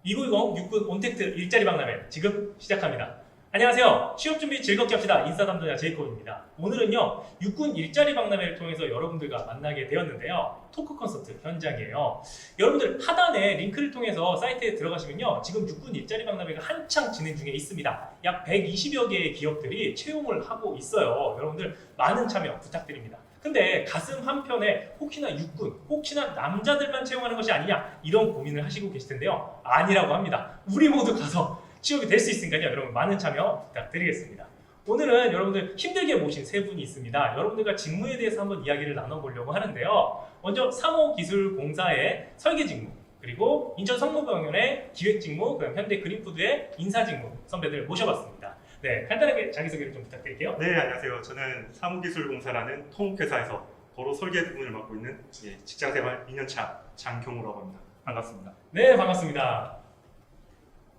2920 육군 온택트 일자리 박람회 지금 시작합니다. 안녕하세요. 취업 준비 즐겁게 합시다. 인싸 담당자 제이콥입니다. 오늘은요, 육군 일자리 박람회를 통해서 여러분들과 만나게 되었는데요. 토크 콘서트 현장이에요. 여러분들 하단에 링크를 통해서 사이트에 들어가시면요, 지금 육군 일자리 박람회가 한창 진행 중에 있습니다. 약 120여 개의 기업들이 채용을 하고 있어요. 여러분들 많은 참여 부탁드립니다. 근데 가슴 한편에 혹시나 육군, 혹시나 남자들만 채용하는 것이 아니냐, 이런 고민을 하시고 계실 텐데요. 아니라고 합니다. 우리 모두 가서 취업이 될 수 있으니까요. 여러분 많은 참여 부탁드리겠습니다. 오늘은 여러분들 힘들게 모신 세 분이 있습니다. 여러분들과 직무에 대해서 한번 이야기를 나눠보려고 하는데요. 먼저 삼호기술공사의 설계 직무, 그리고 인천 성모병원의 기획 직무, 그다음 현대 그린푸드의 인사 직무 선배들 모셔봤습니다. 네, 간단하게 자기소개를 좀 부탁드릴게요. 네, 안녕하세요. 저는 사무기술공사라는 토목회사에서 도로 설계 부문을 맡고 있는 직장생활 2년차 장경우라고 합니다. 반갑습니다. 네, 반갑습니다.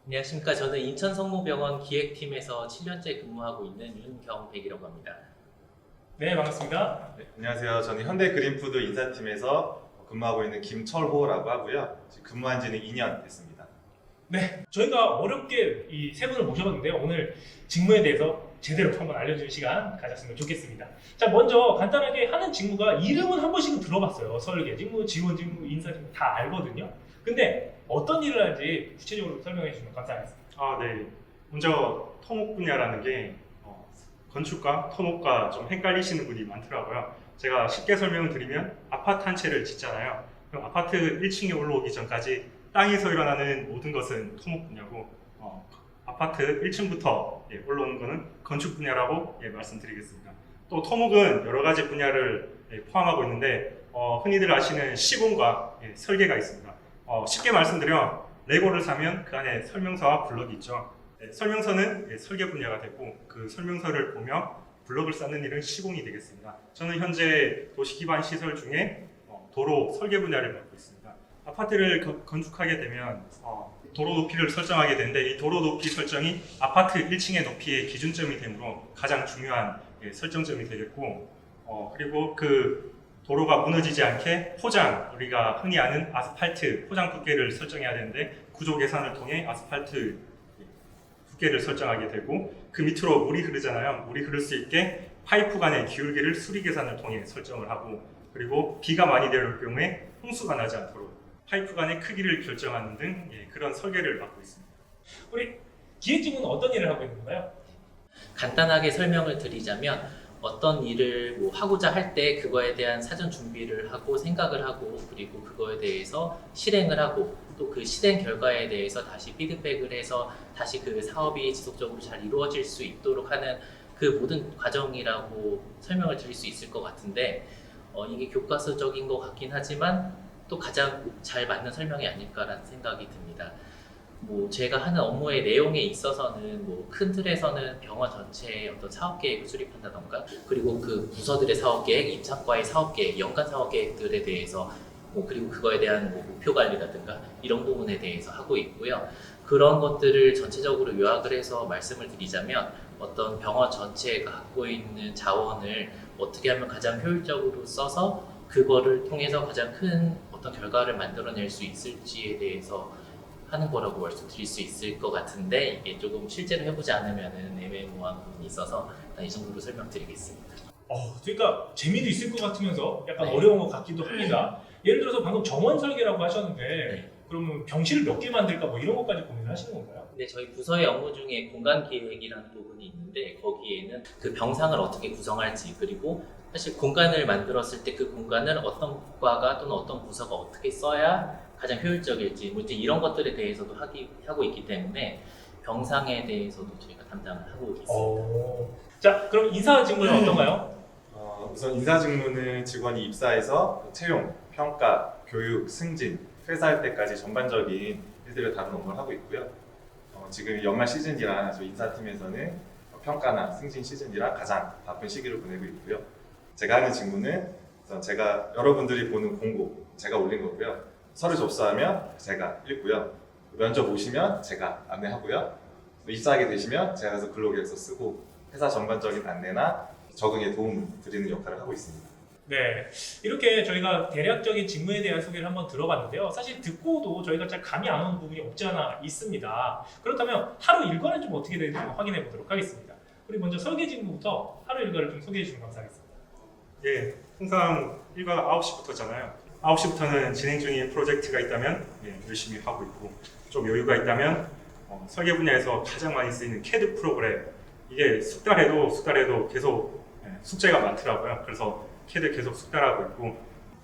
안녕하십니까. 저는 인천 성모병원 기획팀에서 7년째 근무하고 있는 윤경백이라고 합니다. 네, 반갑습니다. 네, 안녕하세요. 저는 현대 그린푸드 인사팀에서 근무하고 있는 김철호라고 하고요. 지금 근무한 지는 2년 됐습니다. 네, 저희가 어렵게 이 세 분을 모셔봤는데요. 오늘 직무에 대해서 제대로 한번 알려주는 시간 가졌으면 좋겠습니다. 자, 먼저 간단하게 하는 직무가 이름은 한 번씩은 들어봤어요. 설계 직무, 지원 직무, 인사 직무 다 알거든요. 근데 어떤 일을 하는지 구체적으로 설명해 주시면 감사하겠습니다. 네. 먼저 토목 분야라는 게 건축과 토목과 좀 헷갈리시는 분이 많더라고요. 제가 쉽게 설명을 드리면 아파트 한 채를 짓잖아요. 그럼 아파트 1층에 올라오기 전까지 땅에서 일어나는 모든 것은 토목 분야고 아파트 1층부터 올라오는 것은 건축 분야라고 말씀드리겠습니다. 또 토목은 여러 가지 분야를 포함하고 있는데 흔히들 아시는 시공과 설계가 있습니다. 쉽게 말씀드려 레고를 사면 그 안에 설명서와 블럭이 있죠. 설명서는 설계 분야가 되고 그 설명서를 보며 블럭을 쌓는 일은 시공이 되겠습니다. 저는 현재 도시기반 시설 중에 도로 설계 분야를 맡고 있습니다. 아파트를 건축하게 되면 도로 높이를 설정하게 되는데 이 도로 높이 설정이 아파트 1층의 높이의 기준점이 되므로 가장 중요한 설정점이 되겠고 그리고 그 도로가 무너지지 않게 포장, 우리가 흔히 아는 아스팔트 포장 두께를 설정해야 되는데 구조 계산을 통해 아스팔트 두께를 설정하게 되고 그 밑으로 물이 흐르잖아요. 물이 흐를 수 있게 파이프 간의 기울기를 수리 계산을 통해 설정을 하고 그리고 비가 많이 내릴 경우에 홍수가 나지 않도록 파이프 간의 크기를 결정하는 등 그런 설계를 맡고 있습니다. 우리 기획직무는 어떤 일을 하고 있는 건가요? 간단하게 설명을 드리자면 어떤 일을 하고자 할 때 그거에 대한 사전 준비를 하고 생각을 하고 그리고 그거에 대해서 실행을 하고 또 그 실행 결과에 대해서 다시 피드백을 해서 다시 그 사업이 지속적으로 잘 이루어질 수 있도록 하는 그 모든 과정이라고 설명을 드릴 수 있을 것 같은데 이게 교과서적인 것 같긴 하지만 또 가장 잘 맞는 설명이 아닐까라는 생각이 듭니다. 제가 하는 업무의 내용에 있어서는 큰 틀에서는 병원 전체의 어떤 사업 계획을 수립한다던가 그리고 그 부서들의 사업 계획, 임상과의 사업 계획, 연간 사업 계획들에 대해서 그리고 그거에 대한 목표 관리라든가 이런 부분에 대해서 하고 있고요. 그런 것들을 전체적으로 요약을 해서 말씀을 드리자면 어떤 병원 전체가 갖고 있는 자원을 어떻게 하면 가장 효율적으로 써서 그거를 통해서 가장 큰 어떤 결과를 만들어낼 수 있을지에 대해서 하는 거라고 말씀드릴 수 있을 것 같은데 이게 조금 실제로 해보지 않으면 애매모호한 부분이 있어서 일단 이 정도로 설명드리겠습니다. 그러니까 재미도 있을 것 같으면서 약간 네. 어려운 것 같기도 합니다. 예를 들어서 방금 정원 설계라고 하셨는데 네. 그러면 병실을 몇 개 만들까 이런 것까지 고민을 하시는 건가요? 근데 저희 부서의 업무 중에 공간 기획이라는 부분이 있는데 거기에는 그 병상을 어떻게 구성할지 그리고 사실 공간을 만들었을 때 그 공간을 어떤 과가 또는 어떤 부서가 어떻게 써야 가장 효율적일지 이런 것들에 대해서도 하고 있기 때문에 병상에 대해서도 저희가 담당을 하고 있습니다. 자, 그럼 인사 직무는 어떤가요? 우선 인사 직무는 직원이 입사해서 채용, 평가, 교육, 승진, 퇴사할 때까지 전반적인 일들을 다루는 업무를 하고 있고요. 지금 연말 시즌이라 저희 인사팀에서는 평가나 승진 시즌이라 가장 바쁜 시기를 보내고 있고요. 제가 하는 직무는 제가 여러분들이 보는 공고 제가 올린 거고요. 서류 접수하면 제가 읽고요. 면접 오시면 제가 안내하고요. 입사하게 되시면 제가 가서 근로계획서 쓰고 회사 전반적인 안내나 적응에 도움 드리는 역할을 하고 있습니다. 네, 이렇게 저희가 대략적인 직무에 대한 소개를 한번 들어봤는데요. 사실 듣고도 저희가 잘 감이 안 오는 부분이 없지 않아 있습니다. 그렇다면 하루 일과는 좀 어떻게 되는지 한번 확인해 보도록 하겠습니다. 우리 먼저 설계 직무부터 하루 일과를 좀 소개해 주시면 감사하겠습니다. 예, 항상 일과가 9시부터잖아요. 9시부터는 진행 중인 프로젝트가 있다면 열심히 하고 있고, 좀 여유가 있다면 설계 분야에서 가장 많이 쓰이는 CAD 프로그램, 이게 숙달해도 계속 숙제가 많더라고요. 그래서 CAD 계속 숙달하고 있고,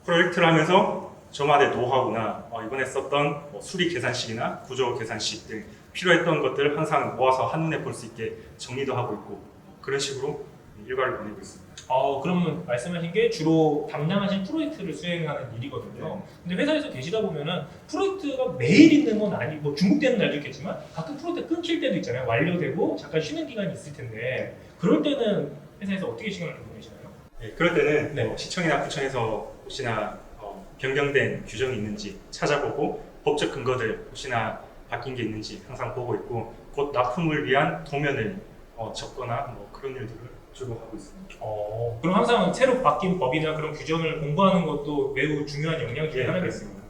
프로젝트를 하면서 저만의 노하우나 이번에 썼던 수리 계산식이나 구조 계산식 등 필요했던 것들을 항상 모아서 한눈에 볼 수 있게 정리도 하고 있고, 그런 식으로 일과를 보내고 있습니다. 그러면 말씀하신 게 주로 담당하신 프로젝트를 수행하는 일이거든요. 근데 회사에서 계시다 보면은 프로젝트가 매일 있는 건 아니고 뭐 중복되는 날도 있겠지만 가끔 프로젝트 끊길 때도 있잖아요. 완료되고 잠깐 쉬는 기간이 있을 텐데 그럴 때는 회사에서 어떻게 시간을 좀 보내시나요? 그럴 때는 네. 시청이나 구청에서 혹시나 변경된 규정이 있는지 찾아보고 법적 근거들 혹시나 바뀐 게 있는지 항상 보고 있고, 곧 납품을 위한 도면을 적거나 그런 일들을 주로 하고 있습니다. 그럼 항상 새로 바뀐 법이나 그런 규정을 공부하는 것도 매우 중요한 영역 중에 하나겠습니다.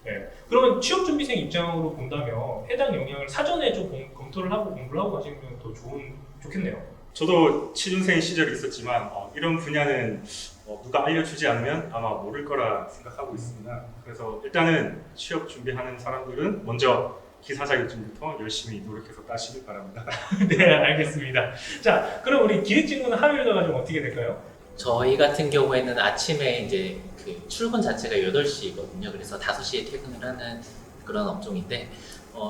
네. 그러면 취업준비생 입장으로 본다면 해당 영역을 사전에 좀 검토를 하고 공부를 하고 가시면 더 좋겠네요. 저도 취준생 시절이 있었지만 이런 분야는 누가 알려주지 않으면 아마 모를 거라 생각하고 있습니다. 그래서 일단은 취업 준비하는 사람들은 먼저 기사 자격증부터 열심히 노력해서 따시길 바랍니다. 네, 알겠습니다. 자, 그럼 우리 기획직무는 하루 일과가 좀 어떻게 될까요? 저희 같은 경우에는 아침에 이제 그 출근 자체가 8시거든요. 그래서 5시에 퇴근을 하는 그런 업종인데,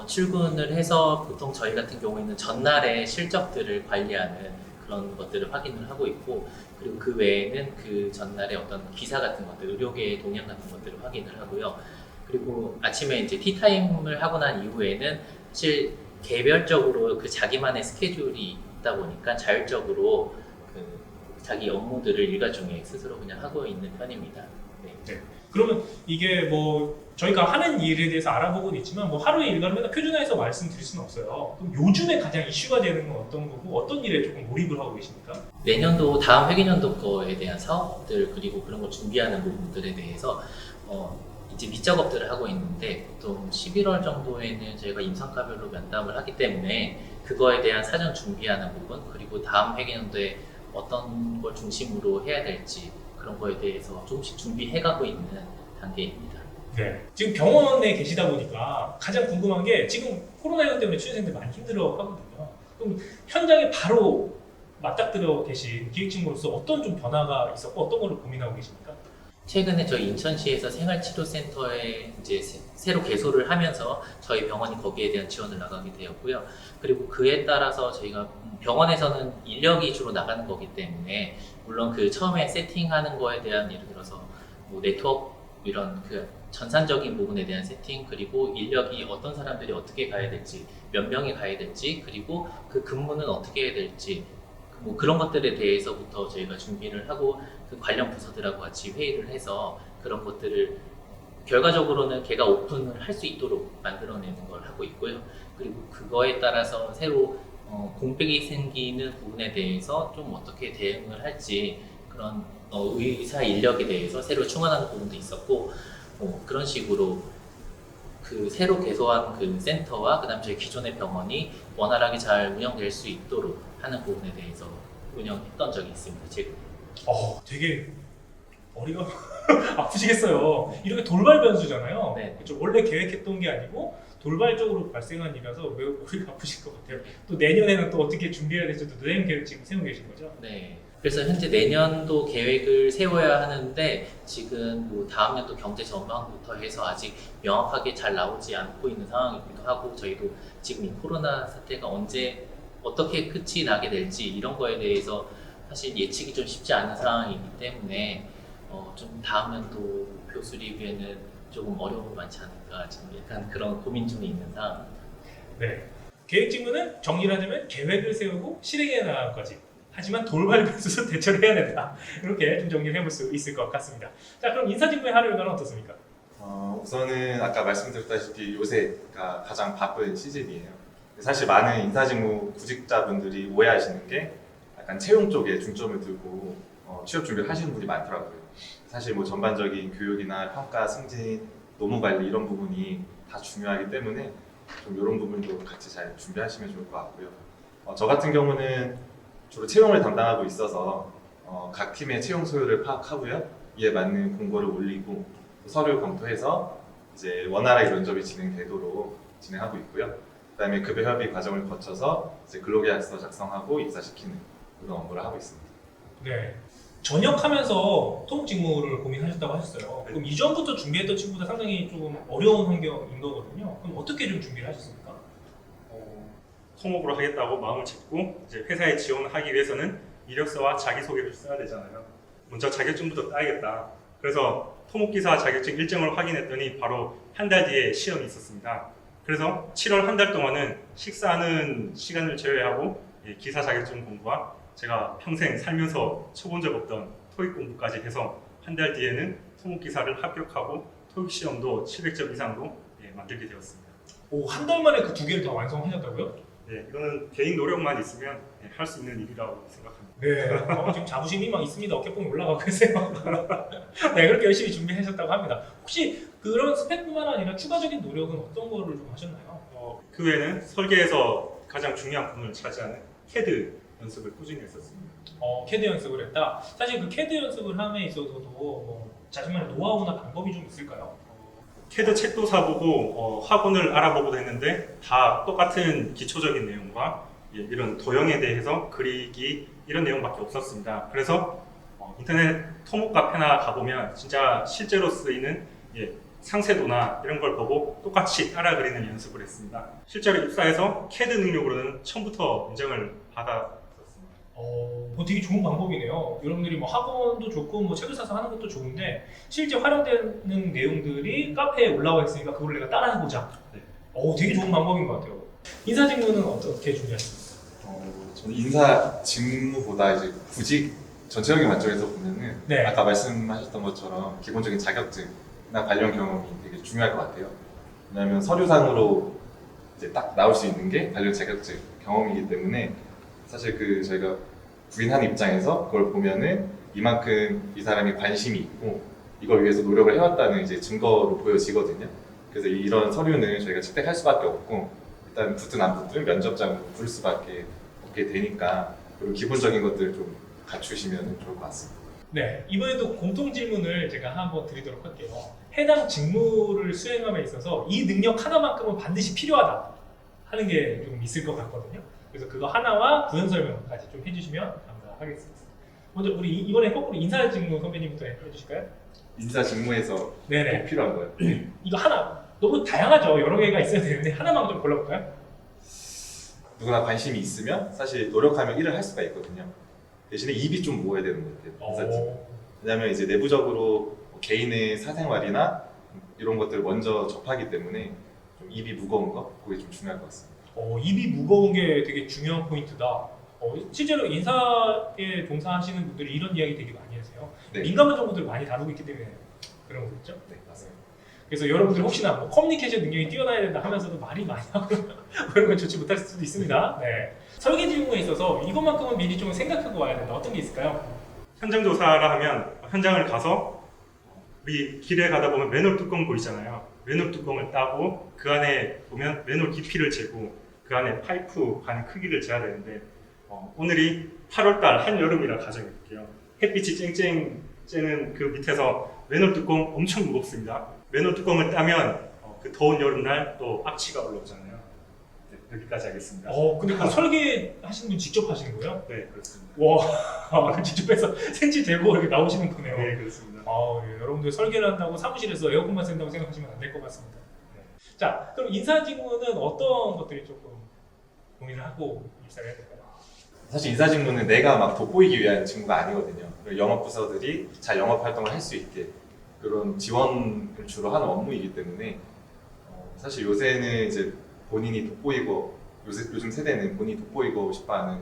출근을 해서 보통 저희 같은 경우에는 전날의 실적들을 관리하는 그런 것들을 확인을 하고 있고, 그리고 그 외에는 그 전날의 어떤 기사 같은 것들, 의료계의 동향 같은 것들을 확인을 하고요. 그리고 아침에 이제 티타임을 하고 난 이후에는 사실 개별적으로 그 자기만의 스케줄이 있다 보니까 자율적으로 그 자기 업무들을 일과 중에 스스로 그냥 하고 있는 편입니다. 네. 그러면 이게 뭐 저희가 하는 일에 대해서 알아보고는 있지만 뭐 하루의 일과를 맨날 표준화해서 말씀드릴 수는 없어요. 그럼 요즘에 가장 이슈가 되는 건 어떤 거고 어떤 일에 조금 몰입을 하고 계십니까? 내년도 다음 회계년도 거에 대한 사업들 그리고 그런 걸 준비하는 부분들에 대해서 이제 밑작업들을 하고 있는데, 보통 11월 정도에는 저희가 임상가별로 면담을 하기 때문에 그거에 대한 사전 준비하는 부분, 그리고 다음 회계년도에 어떤 걸 중심으로 해야 될지 그런 거에 대해서 조금씩 준비해가고 있는 단계입니다. 네. 지금 병원에 계시다 보니까 가장 궁금한 게 지금 코로나19 때문에 취준생들 많이 힘들어 하거든요. 그럼 현장에 바로 맞닥뜨려 계신 기획직무로서 어떤 좀 변화가 있었고 어떤 거를 고민하고 계십니까? 최근에 저희 인천시에서 생활치료센터에 이제 새로 개소를 하면서 저희 병원이 거기에 대한 지원을 나가게 되었고요. 그리고 그에 따라서 저희가 병원에서는 인력이 주로 나가는 거기 때문에 물론 그 처음에 세팅하는 거에 대한 예를 들어서 뭐 네트워크 이런 그 전산적인 부분에 대한 세팅, 그리고 인력이 어떤 사람들이 어떻게 가야 될지, 몇 명이 가야 될지, 그리고 그 근무는 어떻게 해야 될지, 뭐 그런 것들에 대해서부터 저희가 준비를 하고 그 관련 부서들하고 같이 회의를 해서 그런 것들을 결과적으로는 걔가 오픈을 할 수 있도록 만들어내는 걸 하고 있고요. 그리고 그거에 따라서 새로 공백이 생기는 부분에 대해서 좀 어떻게 대응을 할지 그런 의사 인력에 대해서 새로 충원하는 부분도 있었고, 그런 식으로 그 새로 개소한 그 센터와 그다음 저희 기존의 병원이 원활하게 잘 운영될 수 있도록 하는 부분에 대해서 운영했던 적이 있습니다. 지금. 되게 머리가 아프시겠어요. 이렇게 돌발 변수잖아요. 네. 그렇죠. 원래 계획했던 게 아니고 돌발적으로 발생한 일이라서 매우 머리가 아프실 것 같아요. 또 내년에는 또 어떻게 준비해야 될지도 내년 계획 지금 세우고 계신 거죠? 네. 그래서 현재 내년도 계획을 세워야 하는데 지금 뭐 다음 연도 경제 전망부터 해서 아직 명확하게 잘 나오지 않고 있는 상황이기도 하고, 저희도 지금 이 코로나 사태가 언제 어떻게 끝이 나게 될지 이런 거에 대해서 사실 예측이 좀 쉽지 않은 상황이기 때문에 좀 다음 연도 목표 수립에는 조금 어려움이 많지 않을까 지금 약간 그런 고민 중에 있는 상황입니다. 네. 계획 직무는 정리를 하자면 계획을 세우고 실행해 나가기까지. 하지만 돌발 변수도 대처를 해야 된다. 이렇게 좀 정리를 해볼 수 있을 것 같습니다. 자, 그럼 인사 직무의 하루 일과는 어떻습니까? 우선은 아까 말씀드렸다시피 요새가 가장 바쁜 시즌이에요. 사실 많은 인사직무 구직자분들이 오해하시는 게 약간 채용 쪽에 중점을 두고 취업 준비를 하시는 분이 많더라고요. 사실 뭐 전반적인 교육이나 평가, 승진, 노무 관리 이런 부분이 다 중요하기 때문에 좀 이런 부분도 같이 잘 준비하시면 좋을 것 같고요. 저 같은 경우는 주로 채용을 담당하고 있어서 각 팀의 채용 소요를 파악하고요. 이에 맞는 공고를 올리고 서류 검토해서 이제 원활하게 면접이 진행되도록 진행하고 있고요. 그다음에 급여 협의 과정을 거쳐서 이제 근로계약서 작성하고 입사시키는 그런 업무를 하고 있습니다. 네. 전역하면서 토목 직무를 고민하셨다고 하셨어요. 그럼 이전부터 준비했던 친구보다 상당히 좀 어려운 환경인 거거든요. 그럼 어떻게 좀 준비를 하셨습니까? 토목으로 하겠다고 마음을 잡고 이제 회사에 지원하기 위해서는 이력서와 자기소개를 써야 되잖아요. 먼저 자격증부터 따야겠다. 그래서 토목기사 자격증 일정을 확인했더니 바로 한 달 뒤에 시험이 있었습니다. 그래서 7월 한 달 동안은 식사하는 시간을 제외하고 기사 자격증 공부와 제가 평생 살면서 쳐본 적 없던 토익 공부까지 해서 한 달 뒤에는 토목기사를 합격하고 토익 시험도 700점 이상으로 만들게 되었습니다. 오, 한 달 만에 그 두 개를 다 완성하셨다고요? 네, 이거는 개인 노력만 있으면 할 수 있는 일이라고 생각합니다. 네. 지금 자부심이 막 있습니다. 어깨뽕이 올라가고 계세요. 네, 그렇게 열심히 준비하셨다고 합니다. 혹시 그런 스펙뿐만 아니라 추가적인 노력은 어떤 거를 좀 하셨나요? 그 외에는 설계에서 가장 중요한 부분을 차지하는 CAD 연습을 꾸준히 했었습니다. 캐드 연습을 했다. 사실 그 캐드 연습을 함에 있어서도 뭐 자신만의 노하우나 방법이 좀 있을까요? CAD 책도 사보고 학원을 알아보고도 했는데 다 똑같은 기초적인 내용과 이런 도형에 대해서 그리기 이런 내용밖에 없었습니다. 그래서 인터넷 토목 카페나 가보면 진짜 실제로 쓰이는 상세도나 이런 걸 보고 똑같이 따라 그리는 연습을 했습니다. 실제로 입사해서 CAD 능력으로는 처음부터 인정을 받았었습니다. 되게 좋은 방법이네요. 여러분들이 뭐 학원도 좋고 뭐 책을 사서 하는 것도 좋은데 실제 활용되는 내용들이 카페에 올라와 있으니까 그걸 내가 따라해보자. 네. 되게 좋은 방법인 것 같아요. 인사 직무는 어떻게 준비하셨어요? 저는 인사 직무보다 이제 구직 전체적인 관점에서 보면은 네. 아까 말씀하셨던 것처럼 기본적인 자격증이나 관련 경험이 되게 중요할 것 같아요. 왜냐하면 서류상으로 이제 딱 나올 수 있는 게 관련 자격증 경험이기 때문에 사실 저희가 부인한 입장에서 그걸 보면은 이만큼 이 사람이 관심이 있고 이걸 위해서 노력을 해왔다는 이제 증거로 보여지거든요. 그래서 이런 서류는 저희가 채택할 수밖에 없고 일단 붙든 안 붙든 면접장으로 부를 수밖에 없게 되니까 그리고 기본적인 것들을 좀 갖추시면 좋을 것 같습니다. 네, 이번에도 공통 질문을 제가 한번 드리도록 할게요. 해당 직무를 수행함에 있어서 이 능력 하나만큼은 반드시 필요하다 하는 게 좀 있을 것 같거든요. 그래서 그거 하나와 부연 설명까지 좀 해주시면 감사하겠습니다. 먼저 우리 이번에 거꾸로 인사 직무 선배님부터 해주실까요? 인사 직무에서 네네. 꼭 필요한 거예요. 이거 하나 너무 다양하죠. 여러 개가 있어야 되는데 하나만 좀 골라볼까요? 누구나 관심이 있으면 사실 노력하면 일을 할 수가 있거든요. 대신에 입이 좀 모여야 되는 것 같아요. 인사 직무. 왜냐하면 이제 내부적으로 개인의 사생활이나 이런 것들 먼저 접하기 때문에 좀 입이 무거운 거 그게 좀 중요할 것 같습니다. 입이 무거운 게 되게 중요한 포인트다. 실제로 인사에 종사하시는 분들이 이런 이야기 되게 많이 하세요. 네. 민감한 정보들을 많이 다루고 있기 때문에 그런 거겠죠? 네, 맞습니다. 그래서 여러분들 혹시나 뭐 커뮤니케이션 능력이 뛰어나야 된다 하면서도 말이 많이 하고 그런 건 좋지 못할 수도 있습니다. 네. 설계 직무에 있어서 이것만큼은 미리 좀 생각하고 와야 된다. 어떤 게 있을까요? 현장 조사라 하면 현장을 가서 우리 길에 가다 보면 맨홀 뚜껑 보이잖아요. 맨홀 뚜껑을 따고 그 안에 보면 맨홀 깊이를 재고 그 안에 파이프 반 크기를 재야 되는데 오늘이 8월달 한여름이라 가정해볼게요. 햇빛이 쨍쨍 쬐는 그 밑에서 맨홀 뚜껑 엄청 무겁습니다. 맨홀 뚜껑을 따면 그 더운 여름날 또 악취가 올라오잖아요. 네, 여기까지 하겠습니다. 근데 그 설계하시는 분 직접 하시는 거예요? 네, 그렇습니다. 와, 직접 해서 센치 재고 이렇게 나오시는 거네요. 네, 그렇습니다. 예, 여러분들 설계를 한다고 사무실에서 에어컨만 쓴다고 생각하시면 안 될 것 같습니다. 네. 자, 그럼 인사 직무는 어떤 것들이 조금 고민을 하고 입사를 해야 될까요? 사실 인사 직무는 내가 막 돋보이기 위한 직무가 아니거든요. 영업 부서들이 잘 영업 활동을 할 수 있게 그런 지원을 주로 하는 업무이기 때문에 사실 요새는 이제 본인이 돋보이고 요즘 세대는 본인이 돋보이고 싶어하는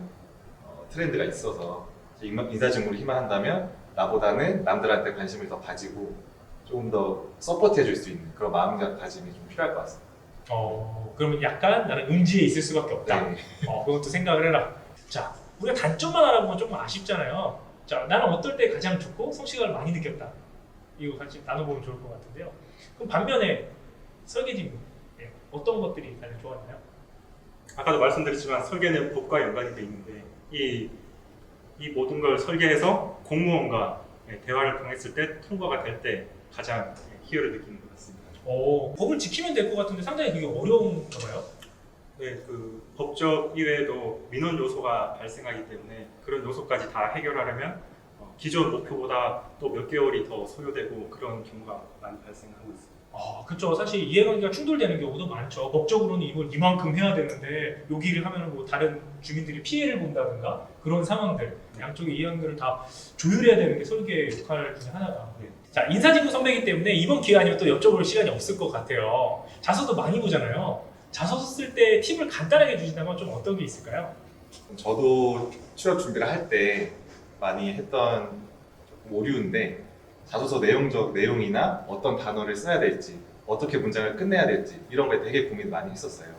트렌드가 있어서 인사 직무를 희망한다면 나보다는 남들한테 관심을 더 가지고 조금 더 서포트해줄 수 있는 그런 마음가짐이 좀 필요할 것 같습니다. 그러면 약간 나는 음지에 있을 수밖에 없다. 네. 그것도 생각을 해라. 자, 우리가 단점만 알아보면 조금 아쉽잖아요. 자, 나는 어떨 때 가장 좋고 성취감을 많이 느꼈다. 이거 같이 나눠보면 좋을 것 같은데요. 그럼 반면에 설계 직무 어떤 것들이 가장 좋았나요? 아까도 말씀드렸지만 설계는 법과 연관이 돼 있는데 이 모든 걸 설계해서 공무원과 대화를 통했을 때 통과가 될 때 가장 희열을 느끼는 것 같습니다. 법을 지키면 될 것 같은데 상당히 그게 어려운가 봐요. 네, 그 법적 이외에도 민원 요소가 발생하기 때문에 그런 요소까지 다 해결하려면 기존 목표보다 또 몇 개월이 더 소요되고 그런 경우가 많이 발생하고 있습니다. 그렇죠. 사실 이해관계가 충돌되는 경우도 많죠. 법적으로는 이걸 이만큼 해야 되는데 여기를 하면 뭐 다른 주민들이 피해를 본다든가 그런 상황들 양쪽의 이해관계를 다 조율해야 되는 게 설계 역할 중에 하나가. 네. 자, 인사직무 선배이기 때문에 이번 기회 아니면 또 여쭤볼 시간이 없을 것 같아요. 자소도 많이 보잖아요. 자소서 쓸 때 팁을 간단하게 주신다면 좀 어떤 게 있을까요? 저도 취업 준비를 할 때 많이 했던 조금 오류인데 자소서 내용이나 어떤 단어를 써야 될지 어떻게 문장을 끝내야 될지 이런 거에 되게 고민 많이 했었어요.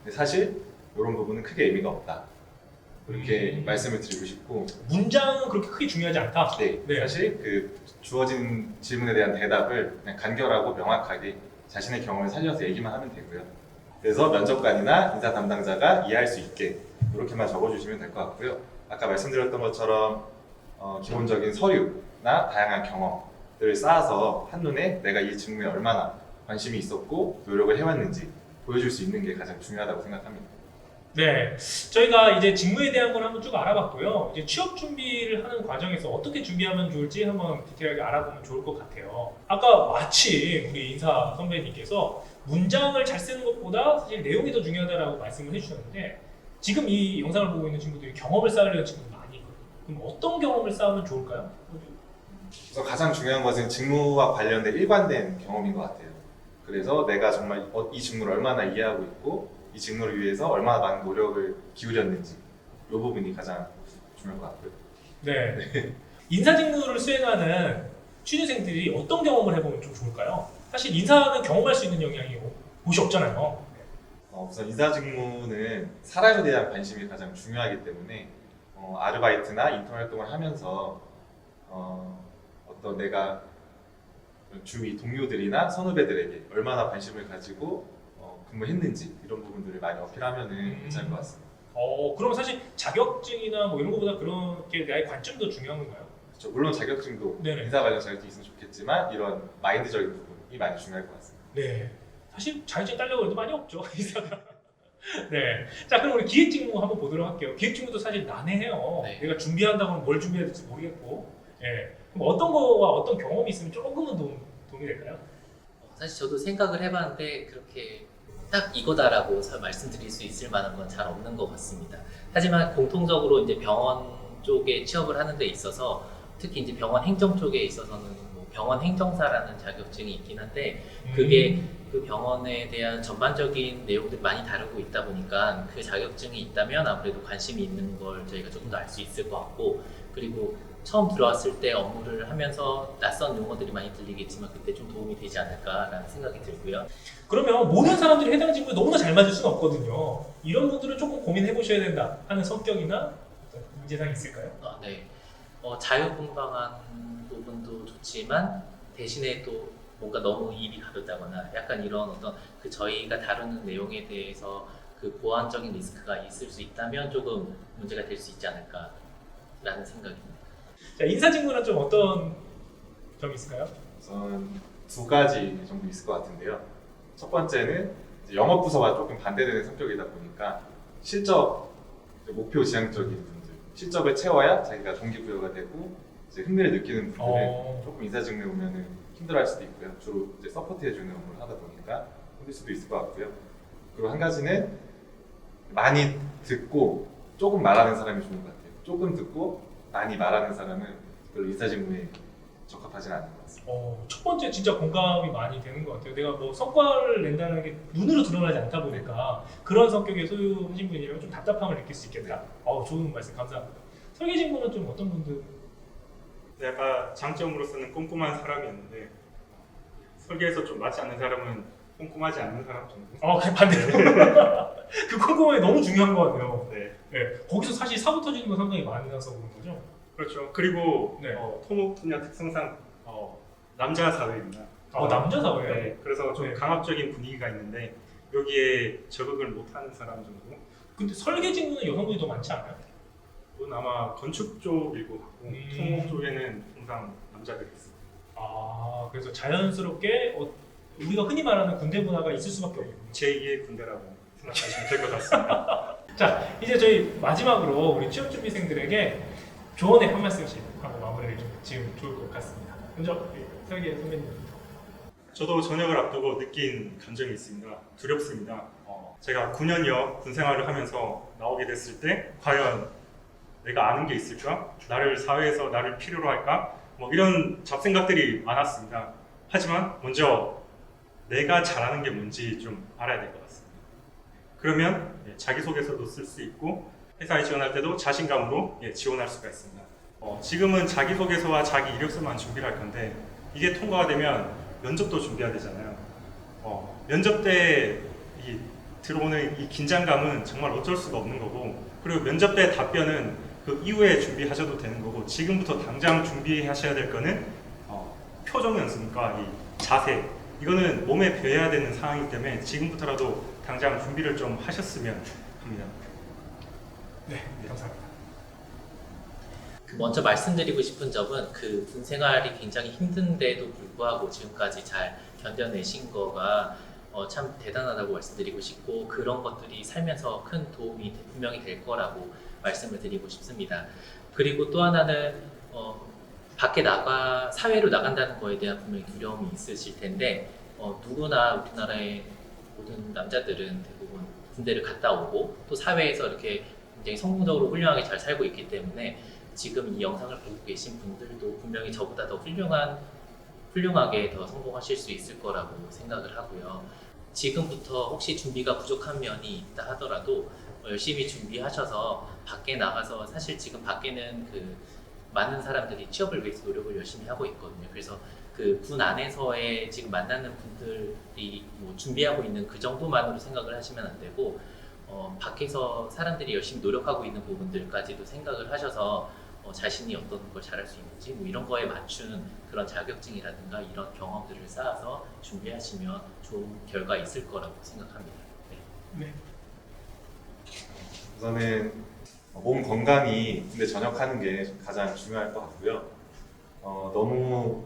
근데 사실 이런 부분은 크게 의미가 없다. 그렇게 말씀을 드리고 싶고 문장은 그렇게 크게 중요하지 않다. 네, 사실 그 주어진 질문에 대한 대답을 그냥 간결하고 명확하게 자신의 경험을 살려서 얘기만 하면 되고요. 그래서 면접관이나 인사 담당자가 이해할 수 있게 이렇게만 적어주시면 될 것 같고요. 아까 말씀드렸던 것처럼 기본적인 서류나 다양한 경험들을 쌓아서 한눈에 내가 이 직무에 얼마나 관심이 있었고 노력을 해왔는지 보여줄 수 있는 게 가장 중요하다고 생각합니다. 네, 저희가 이제 직무에 대한 걸 한번 쭉 알아봤고요. 이제 취업 준비를 하는 과정에서 어떻게 준비하면 좋을지 한번 디테일하게 알아보면 좋을 것 같아요. 아까 마침 우리 인사 선배님께서 문장을 잘 쓰는 것보다 사실 내용이 더 중요하다라고 말씀을 해주셨는데 지금 이 영상을 보고 있는 친구들이 경험을 쌓으려는 친구들 많이 있거든요. 그럼 어떤 경험을 쌓으면 좋을까요? 그래서 가장 중요한 것은 직무와 관련된 일관된 경험인 것 같아요. 그래서 내가 정말 이 직무를 얼마나 이해하고 있고 이 직무를 위해서 얼마나 많은 노력을 기울였는지 이 부분이 가장 중요할 것 같고요. 네. 인사 직무를 수행하는 취준생들이 어떤 경험을 해보면 좀 좋을까요? 사실 인사는 경험할 수 있는 영향이 곳이 없잖아요. 우선 인사 직무는 사람에 대한 관심이 가장 중요하기 때문에 아르바이트나 인턴 활동을 하면서 어떤 내가 주위 동료들이나 선후배들에게 얼마나 관심을 가지고 근무했는지 이런 부분들을 많이 어필하면은 괜찮을 것 같습니다. 그럼 사실 자격증이나 뭐 이런 것보다 그렇게 나의 관점도 중요한 건가요? 그렇죠. 물론 자격증도 네네. 인사 관련 자격증이 있으면 좋겠지만 이런 마인드적인 부분이 많이 중요할 것 같습니다. 네. 사실 자격증 따려고 해도 많이 없죠, 인사가. 네. 자, 그럼 우리 기획 직무 한번 보도록 할게요. 기획 직무도 사실 난해해요. 네. 내가 준비한다고 하면 뭘 준비해야 될지 모르겠고. 예. 그럼 어떤 거와 어떤 경험이 있으면 조금은 도움이 될까요? 사실 저도 생각을 해봤는데 그렇게 딱 이거다라고 말씀드릴 수 있을 만한 건 잘 없는 것 같습니다. 하지만 공통적으로 이제 병원 쪽에 취업을 하는 데 있어서 특히 이제 병원 행정 쪽에 있어서는 뭐 병원 행정사라는 자격증이 있긴 한데 그게 그 병원에 대한 전반적인 내용들이 많이 다루고 있다 보니까 그 자격증이 있다면 아무래도 관심이 있는 걸 저희가 조금 더 알 수 있을 것 같고 그리고 처음 들어왔을 때 업무를 하면서 낯선 용어들이 많이 들리겠지만 그때 좀 도움이 되지 않을까라는 생각이 들고요. 그러면 모든 사람들이 해당 직무에 너무나 잘 맞을 수는 없거든요. 이런 분들은 조금 고민해 보셔야 된다 하는 성격이나 어떤 문제상이 있을까요? 네. 자유분방한 부분도 좋지만 대신에 또 뭔가 너무 입이 가볍다거나 약간 이런 어떤 그 저희가 다루는 내용에 대해서 그 보안적인 리스크가 있을 수 있다면 조금 문제가 될 수 있지 않을까라는 생각입니다. 자, 인사 직무는 좀 어떤 점이 있을까요? 우선 두 가지 정도 있을 것 같은데요. 첫 번째는 이제 영업 부서와 조금 반대되는 성격이다 보니까 실적 목표 지향적인 분들, 실적을 채워야 자기가 동기부여가 되고 이제 흥미를 느끼는 분들은 조금 인사 직무에 오면은 힘들어할 수도 있고요. 주로 이제 서포트해주는 업무를 하다 보니까 힘들 수도 있을 것 같고요. 그리고 한 가지는 많이 듣고 조금 말하는 사람이 좋은 것 같아요. 조금 듣고 많이 말하는 사람은 별로 인사 직무에 적합하지는 않는 것 같습니다. 첫 번째 진짜 공감이 많이 되는 것 같아요. 내가 뭐 성과를 낸다는 게 눈으로 드러나지 않다 보니까 그런 성격의 소유하신 분이라면 좀 답답함을 느낄 수 있겠다. 좋은 말씀 감사합니다. 설계 직무는 좀 어떤 분들? 약간 장점으로서는 꼼꼼한 사람이었는데 설계에서 좀 맞지 않는 사람은 꼼꼼하지 않는 사람 정도. 그냥 반대로. 그 꼼꼼함이 너무 중요한 것 같아요. 네. 네. 거기서 사실 사고 터지는 건 상당히 많아서 그런 거죠. 그렇죠. 그리고 네. 토목 분야 특성상 남자 사회입니다. 남자 사회예요? 네, 그래서 좀 네. 강압적인 분위기가 있는데 여기에 적응을 못하는 사람 정도. 근데 설계 직무는 여성분이 더 많지 않아요? 그건 아마 건축 쪽일 것 같고 토목 쪽에는 항상 남자들이 있습니다. 아, 그래서 자연스럽게 우리가 흔히 말하는 군대 문화가 있을 수밖에 없군요. 제2의 군대라고 생각하시면 될 것 같습니다. 자, 이제 저희 마지막으로 우리 취업 준비생들에게 조언의 한 말씀씩 하고 마무리를 좀 지금 좋을 것 같습니다. 먼저 설계 선배님. 저도 전역을 앞두고 느낀 감정이 있습니다. 두렵습니다. 제가 9년여 군 생활을 하면서 나오게 됐을 때 과연 내가 아는 게 있을까? 사회에서 나를 필요로 할까? 뭐 이런 잡생각들이 많았습니다. 하지만 먼저 내가 잘하는 게 뭔지 좀 알아야 될 것 같습니다. 그러면 자기소개서도 쓸 수 있고 회사에 지원할 때도 자신감으로 지원할 수가 있습니다. 지금은 자기소개서와 자기 이력서만 준비를 할 건데 이게 통과가 되면 면접도 준비해야 되잖아요. 면접 때 들어오는 이 긴장감은 정말 어쩔 수가 없는 거고 그리고 면접 때 답변은 그 이후에 준비하셔도 되는 거고 지금부터 당장 준비하셔야 될 거는 표정 연습과 이 자세 이거는 몸에 배워야 되는 상황이기 때문에 지금부터라도 당장 준비를 좀 하셨으면 합니다. 네, 감사합니다. 먼저 말씀드리고 싶은 점은 그 군 생활이 굉장히 힘든데도 불구하고 지금까지 잘 견뎌내신 거가 참 대단하다고 말씀드리고 싶고 그런 것들이 살면서 큰 도움이 분명히 될 거라고 말씀을 드리고 싶습니다. 그리고 또 하나는 밖에 사회로 나간다는 거에 대한 분명히 두려움이 있으실 텐데 누구나 우리나라의 모든 남자들은 대부분 군대를 갔다 오고 또 사회에서 이렇게 굉장히 성공적으로 훌륭하게 잘 살고 있기 때문에 지금 이 영상을 보고 계신 분들도 분명히 저보다 더 훌륭하게 더 성공하실 수 있을 거라고 생각을 하고요. 지금부터 혹시 준비가 부족한 면이 있다 하더라도 열심히 준비하셔서 밖에 나가서 사실 지금 밖에는 많은 사람들이 취업을 위해서 노력을 열심히 하고 있거든요. 그래서 그 군 안에서의 지금 만나는 분들이 뭐 준비하고 있는 그 정도만으로 생각을 하시면 안 되고 밖에서 사람들이 열심히 노력하고 있는 부분들까지도 생각을 하셔서 자신이 어떤 걸 잘할 수 있는지 뭐 이런 거에 맞춘 그런 자격증이라든가 이런 경험들을 쌓아서 준비하시면 좋은 결과 있을 거라고 생각합니다. 네. 우선은 몸 건강이 군대 전역하는 게 가장 중요할 것 같고요. 너무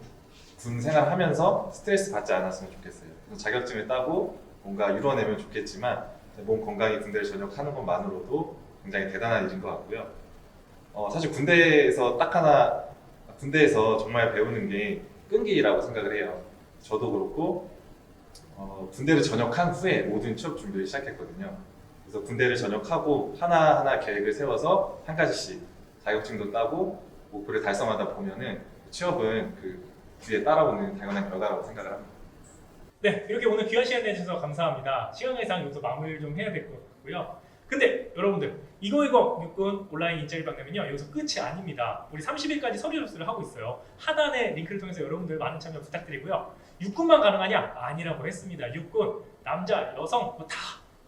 군 생활하면서 스트레스 받지 않았으면 좋겠어요. 그래서 자격증을 따고 뭔가 이뤄내면 좋겠지만 몸 건강히 군대를 전역하는 것만으로도 굉장히 대단한 일인 것 같고요. 사실 군대에서 군대에서 정말 배우는 게 끈기라고 생각을 해요. 저도 그렇고 군대를 전역한 후에 모든 취업 준비를 시작했거든요. 그래서 군대를 전역하고 하나하나 계획을 세워서 한 가지씩 자격증도 따고 목표를 달성하다 보면은 취업은 그 뒤에 따라오는 당연한 결과라고 생각을 합니다. 네, 이렇게 오늘 귀한 시간 내주셔서 감사합니다. 시간 외상 여기서 마무리를 좀 해야 될 것 같고요. 근데 여러분들 2020 온라인 인재일 박람회는요 여기서 끝이 아닙니다. 우리 30일까지 서류 접수를 하고 있어요. 하단의 링크를 통해서 여러분들 많은 참여 부탁드리고요. 육군만 가능하냐? 아니라고 했습니다. 육군, 남자, 여성 다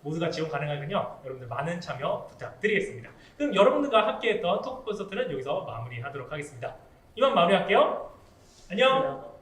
모두가 지원 가능하거든요. 여러분들 많은 참여 부탁드리겠습니다. 그럼 여러분들과 함께했던 토크 콘서트는 여기서 마무리하도록 하겠습니다. 이만 마무리할게요. 안녕.